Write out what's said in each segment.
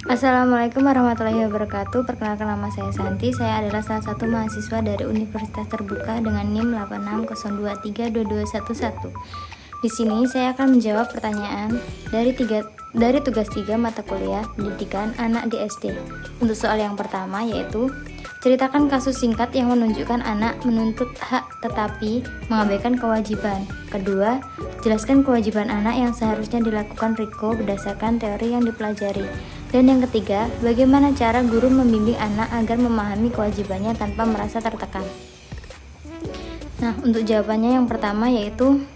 Assalamualaikum warahmatullahi wabarakatuh. Perkenalkan, nama saya Santi. Saya adalah salah satu mahasiswa dari Universitas Terbuka dengan NIM 86023221. Di sini saya akan menjawab pertanyaan dari tugas 3 mata kuliah pendidikan anak di SD. Untuk soal yang pertama yaitu ceritakan kasus singkat yang menunjukkan anak menuntut hak tetapi mengabaikan kewajiban. Kedua, jelaskan kewajiban anak yang seharusnya dilakukan Riko berdasarkan teori yang dipelajari. Dan yang ketiga, bagaimana cara guru membimbing anak agar memahami kewajibannya tanpa merasa tertekan. Nah, untuk jawabannya yang pertama yaitu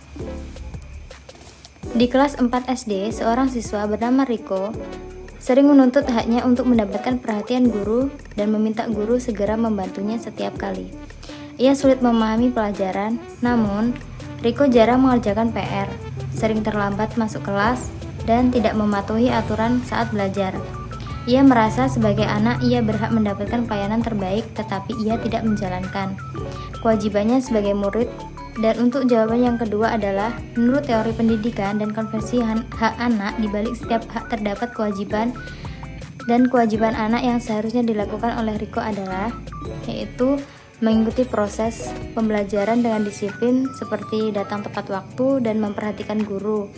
di kelas 4 SD, seorang siswa bernama Riko sering menuntut haknya untuk mendapatkan perhatian guru dan meminta guru segera membantunya setiap kali. Ia sulit memahami pelajaran, namun Riko jarang mengerjakan PR, sering terlambat masuk kelas, dan tidak mematuhi aturan saat belajar. Ia merasa sebagai anak ia berhak mendapatkan pelayanan terbaik, tetapi ia tidak menjalankan kewajibannya sebagai murid. Dan untuk jawaban yang kedua adalah, menurut teori pendidikan dan konvensi hak anak, di balik setiap hak terdapat kewajiban, dan kewajiban anak yang seharusnya dilakukan oleh Riko adalah yaitu mengikuti proses pembelajaran dengan disiplin seperti datang tepat waktu dan memperhatikan guru,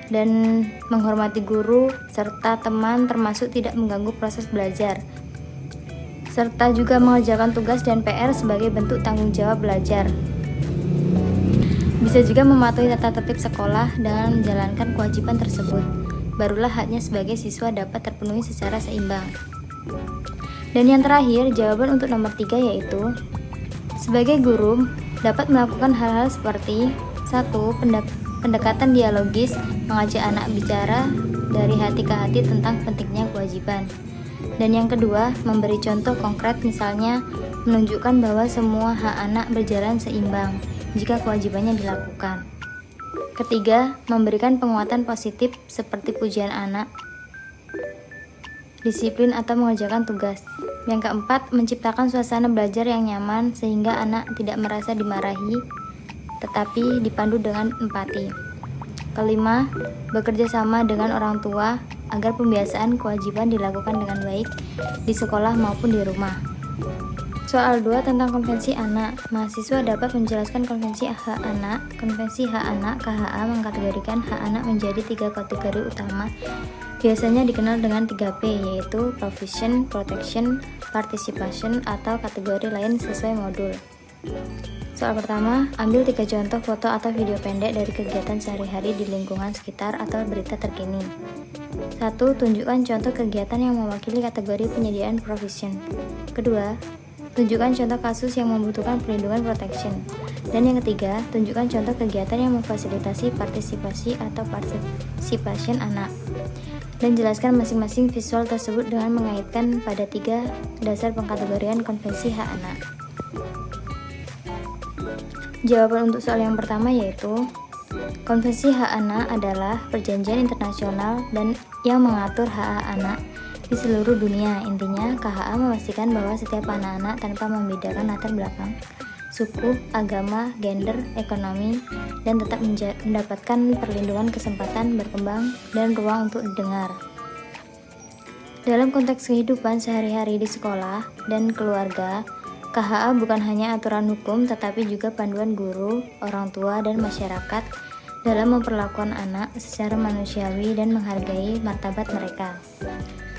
dan menghormati guru serta teman, termasuk tidak mengganggu proses belajar, serta juga mengerjakan tugas dan PR sebagai bentuk tanggung jawab belajar. Bisa juga mematuhi tata tertib sekolah dengan menjalankan kewajiban tersebut. Barulah haknya sebagai siswa dapat terpenuhi secara seimbang. Dan yang terakhir, jawaban untuk nomor 3 yaitu sebagai guru dapat melakukan hal-hal seperti 1. Pendekatan dialogis, mengajak anak bicara dari hati ke hati tentang pentingnya kewajiban. Dan yang kedua, memberi contoh konkret, misalnya menunjukkan bahwa semua hak anak berjalan seimbang jika kewajibannya dilakukan. Ketiga, memberikan penguatan positif seperti pujian anak, disiplin atau mengerjakan tugas. Yang keempat, menciptakan suasana belajar yang nyaman sehingga anak tidak merasa dimarahi tetapi dipandu dengan empati. Kelima, bekerja sama dengan orang tua agar pembiasaan kewajiban dilakukan dengan baik di sekolah maupun di rumah. Soal 2 tentang konvensi anak. Mahasiswa dapat menjelaskan konvensi hak anak. Konvensi hak anak (KHA) mengkategorikan hak anak menjadi 3 kategori utama, biasanya dikenal dengan 3P, yaitu provision, protection, participation, atau kategori lain sesuai modul. Soal pertama, ambil 3 contoh foto atau video pendek dari kegiatan sehari-hari di lingkungan sekitar atau berita terkini. 1. Tunjukkan contoh kegiatan yang mewakili kategori penyediaan provision. Kedua, tunjukkan contoh kasus yang membutuhkan perlindungan protection. Dan yang ketiga, tunjukkan contoh kegiatan yang memfasilitasi partisipasi atau participation anak. Dan jelaskan masing-masing visual tersebut dengan mengaitkan pada 3 dasar pengkategorian konvensi hak anak. Jawaban untuk soal yang pertama yaitu konvensi hak anak adalah perjanjian internasional dan yang mengatur hak anak di seluruh dunia. Intinya, KHA memastikan bahwa setiap anak-anak tanpa membedakan latar belakang, suku, agama, gender, ekonomi, dan tetap mendapatkan perlindungan, kesempatan berkembang, dan ruang untuk didengar. Dalam konteks kehidupan sehari-hari di sekolah dan keluarga, KHA bukan hanya aturan hukum tetapi juga panduan guru, orang tua, dan masyarakat dalam memperlakukan anak secara manusiawi dan menghargai martabat mereka.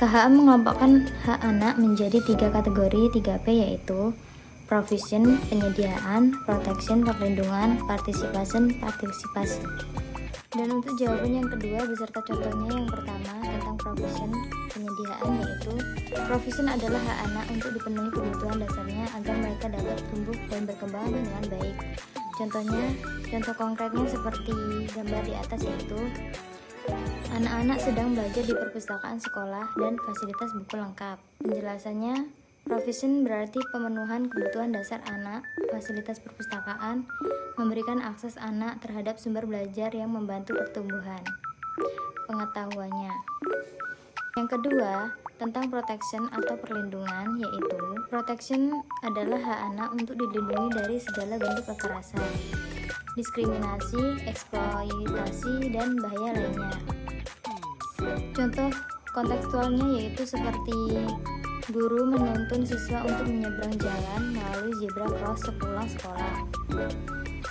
KHA mengelompokkan hak anak menjadi 3 kategori 3P, yaitu provision, penyediaan, protection, perlindungan, participation, partisipasi. Dan untuk jawaban yang kedua beserta contohnya, yang pertama tentang provision, penyediaan, yaitu provision adalah hak anak untuk dipenuhi kebutuhan dasarnya agar mereka dapat tumbuh dan berkembang dengan baik. Contoh konkretnya seperti gambar di atas, yaitu anak-anak sedang belajar di perpustakaan sekolah dan fasilitas buku lengkap. Penjelasannya, provision berarti pemenuhan kebutuhan dasar anak, fasilitas perpustakaan, memberikan akses anak terhadap sumber belajar yang membantu pertumbuhan pengetahuannya. Yang kedua, tentang protection atau perlindungan, yaitu protection adalah hak anak untuk dilindungi dari segala bentuk kekerasan, diskriminasi, eksploitasi, dan bahaya lainnya. Contoh Kontekstualnya yaitu seperti guru menuntun siswa untuk menyeberang jalan melalui zebra cross sepulang sekolah.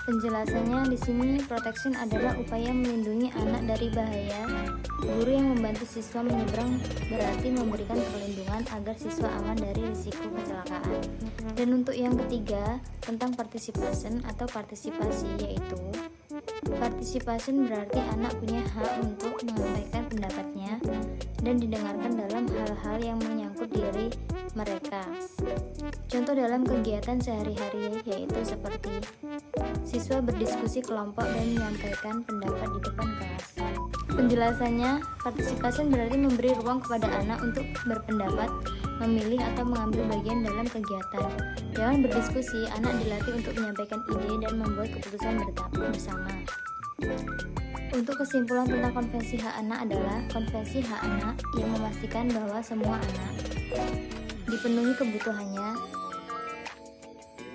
Penjelasannya di sini, protection adalah upaya melindungi anak dari bahaya. Guru yang membantu siswa menyeberang berarti memberikan perlindungan agar siswa aman dari risiko kecelakaan. Dan untuk yang ketiga, tentang participation atau partisipasi, yaitu participation berarti anak punya hak untuk menyampaikan pendapatnya dan didengarkan dalam hal-hal yang menyangkut diri mereka. Contoh dalam kegiatan sehari-hari yaitu seperti siswa berdiskusi kelompok dan menyampaikan pendapat di depan kelas. Penjelasannya, participation berarti memberi ruang kepada anak untuk berpendapat, memilih atau mengambil bagian dalam kegiatan. Dengan berdiskusi, anak dilatih untuk menyampaikan ide dan membuat keputusan bersama. Untuk kesimpulan tentang konvensi hak anak adalah konvensi hak anak yang memastikan bahwa semua anak dipenuhi kebutuhannya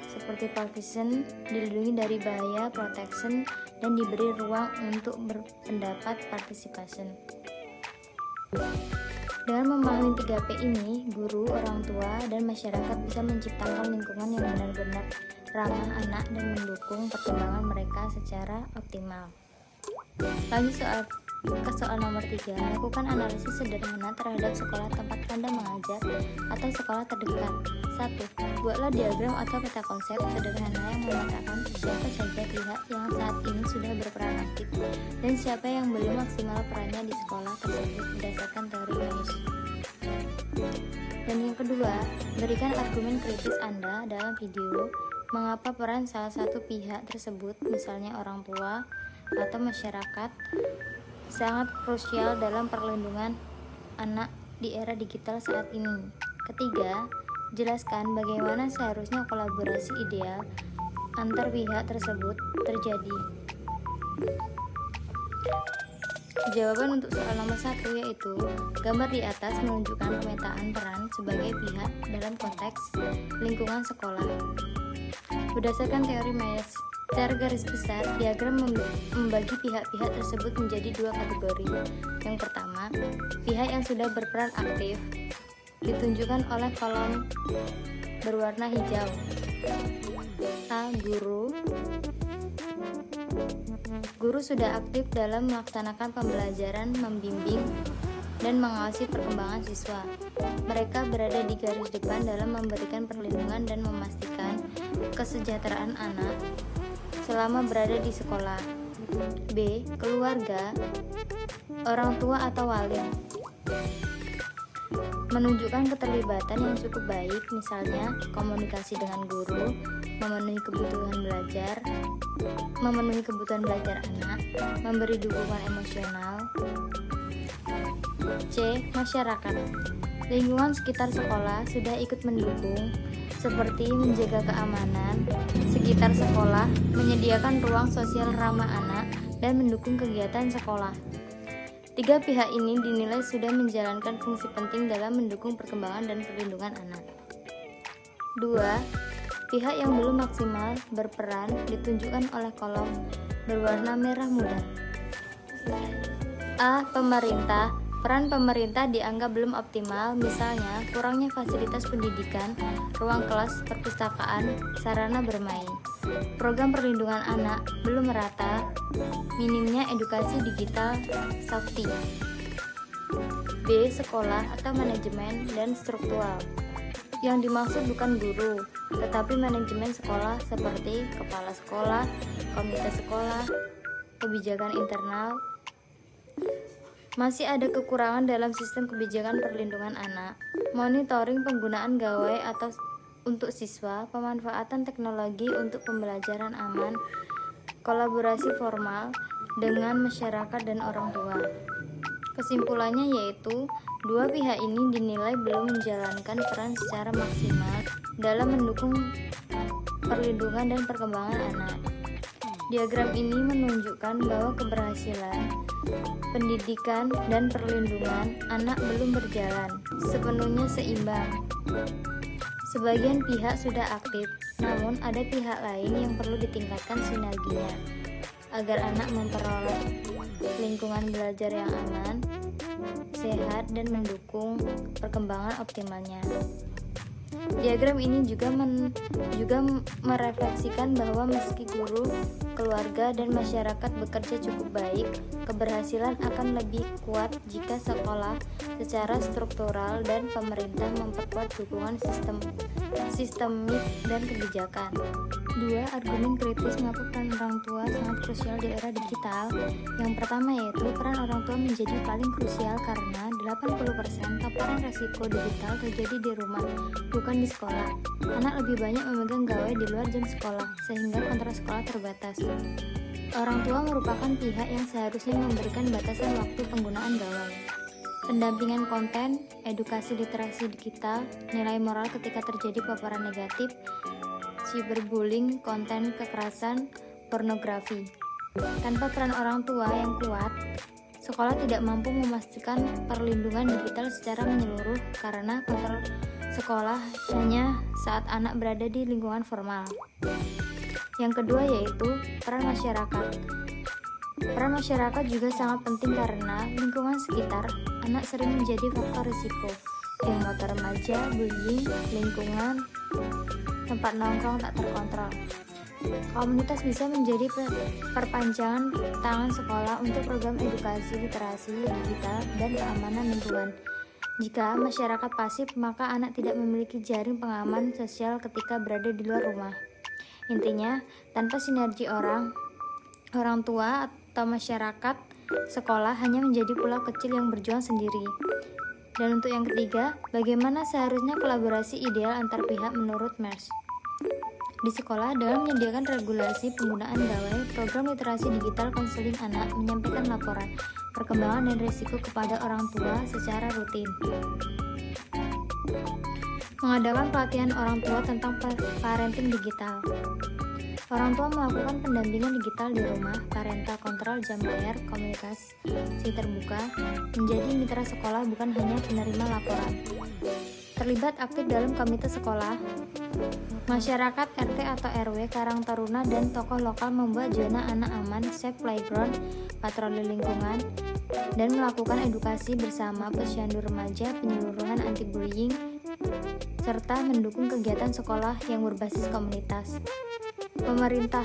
seperti partition, dilindungi dari bahaya, protection, dan diberi ruang untuk berpendapat, participation. Dengan memahami 3P ini, guru, orang tua, dan masyarakat bisa menciptakan lingkungan yang benar-benar ramah anak dan mendukung perkembangan mereka secara optimal. Lanjut ke soal nomor 3, lakukan analisis sederhana terhadap sekolah tempat Anda mengajar atau sekolah terdekat. 1. Buatlah diagram atau peta konsep sederhana yang memetakan siapa saja pihak yang saat ini sudah berperan aktif dan siapa yang belum maksimal perannya di sekolah tersebut berdasarkan teori Mays. Dan yang kedua, berikan argumen kritis Anda dalam video mengapa peran salah satu pihak tersebut, misalnya orang tua atau masyarakat, sangat krusial dalam perlindungan anak di era digital saat ini. Ketiga, jelaskan bagaimana seharusnya kolaborasi ideal antar pihak tersebut terjadi. Jawaban untuk soal nomor 1 yaitu gambar di atas menunjukkan pemetaan peran sebagai pihak dalam konteks lingkungan sekolah. Berdasarkan teori Mays, secara garis besar, diagram membagi pihak-pihak tersebut menjadi 2 kategori. Yang pertama, pihak yang sudah berperan aktif, ditunjukkan oleh kolom berwarna hijau. A. Guru. Guru sudah aktif dalam melaksanakan pembelajaran, membimbing, dan mengawasi perkembangan siswa. Mereka berada di garis depan dalam memberikan perlindungan dan memastikan kesejahteraan anak selama berada di sekolah. B. Keluarga, orang tua atau wali, menunjukkan keterlibatan yang cukup baik, misalnya komunikasi dengan guru, memenuhi kebutuhan belajar anak, memberi dukungan emosional. C. Masyarakat, lingkungan sekitar sekolah sudah ikut mendukung, seperti menjaga keamanan sekitar sekolah, menyediakan ruang sosial ramah anak, dan mendukung kegiatan sekolah. 3 pihak ini dinilai sudah menjalankan fungsi penting dalam mendukung perkembangan dan perlindungan anak. 2. Pihak yang belum maksimal berperan ditunjukkan oleh kolom berwarna merah muda. A. Pemerintah. Peran pemerintah dianggap belum optimal, misalnya kurangnya fasilitas pendidikan, ruang kelas, perpustakaan, sarana bermain. Program perlindungan anak belum merata, minimnya edukasi digital safety. B. Sekolah atau manajemen dan struktural. Yang dimaksud bukan guru, tetapi manajemen sekolah seperti kepala sekolah, komite sekolah, kebijakan internal. Masih ada kekurangan dalam sistem kebijakan perlindungan anak, monitoring penggunaan gawai atau untuk siswa, pemanfaatan teknologi untuk pembelajaran aman, kolaborasi formal dengan masyarakat dan orang tua. Kesimpulannya yaitu, 2 pihak ini dinilai belum menjalankan peran secara maksimal dalam mendukung perlindungan dan perkembangan anak. Diagram ini menunjukkan bahwa keberhasilan pendidikan dan perlindungan anak belum berjalan sepenuhnya seimbang. Sebagian pihak sudah aktif, namun ada pihak lain yang perlu ditingkatkan sinerginya agar anak memperoleh lingkungan belajar yang aman, sehat dan mendukung perkembangan optimalnya. Diagram ini juga merefleksikan bahwa meski guru, keluarga, dan masyarakat bekerja cukup baik, keberhasilan akan lebih kuat jika sekolah secara struktural dan pemerintah memperkuat dukungan sistemik dan kebijakan. 2. Argumen kritis mengapa peran orang tua sangat krusial di era digital. Yang pertama yaitu peran orang tua menjadi paling krusial karena 80% paparan resiko digital terjadi di rumah, bukan di sekolah. Anak lebih banyak memegang gawai di luar jam sekolah, sehingga kontrol sekolah terbatas. Orang tua merupakan pihak yang seharusnya memberikan batasan waktu penggunaan gawai. Pendampingan konten, edukasi literasi digital, nilai moral ketika terjadi paparan negatif, cyberbullying, konten kekerasan, pornografi. Tanpa peran orang tua yang kuat, sekolah tidak mampu memastikan perlindungan digital secara menyeluruh karena kontrol sekolah hanya saat anak berada di lingkungan formal. Yang kedua yaitu peran masyarakat. Peran masyarakat juga sangat penting karena lingkungan sekitar anak sering menjadi faktor risiko. Geng motor remaja, bullying, lingkungan, tempat nongkrong tak terkontrol. Komunitas bisa menjadi perpanjangan tangan sekolah untuk program edukasi literasi digital dan keamanan lingkungan. Jika masyarakat pasif, maka anak tidak memiliki jaring pengaman sosial ketika berada di luar rumah. Intinya, tanpa sinergi orang tua atau masyarakat, sekolah hanya menjadi pulau kecil yang berjuang sendiri. Dan untuk yang ketiga, bagaimana seharusnya kolaborasi ideal antar pihak menurut Mers? Di sekolah, dalam menyediakan regulasi penggunaan gawai, program literasi digital, konseling anak, menyampaikan laporan, perkembangan dan risiko kepada orang tua secara rutin. Mengadakan pelatihan orang tua tentang parenting digital. Orang tua melakukan pendampingan digital di rumah, parental control jam layar, komunikasi terbuka, menjadi mitra sekolah bukan hanya penerima laporan. Terlibat aktif dalam komite sekolah, masyarakat RT atau RW, Karang Taruna, dan tokoh lokal membuat zona anak aman, safe playground, patroli lingkungan, dan melakukan edukasi bersama posyandu remaja, penyeluruhan anti-bullying, serta mendukung kegiatan sekolah yang berbasis komunitas. Pemerintah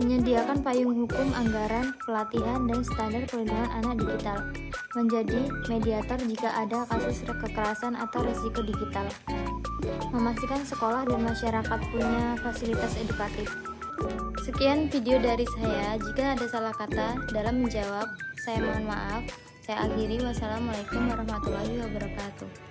menyediakan payung hukum, anggaran, pelatihan, dan standar perlindungan anak digital, menjadi mediator jika ada kasus kekerasan atau risiko digital, memastikan sekolah dan masyarakat punya fasilitas edukatif. Sekian video dari saya. Jika ada salah kata dalam menjawab, saya mohon maaf. Saya akhiri. Wassalamualaikum warahmatullahi wabarakatuh.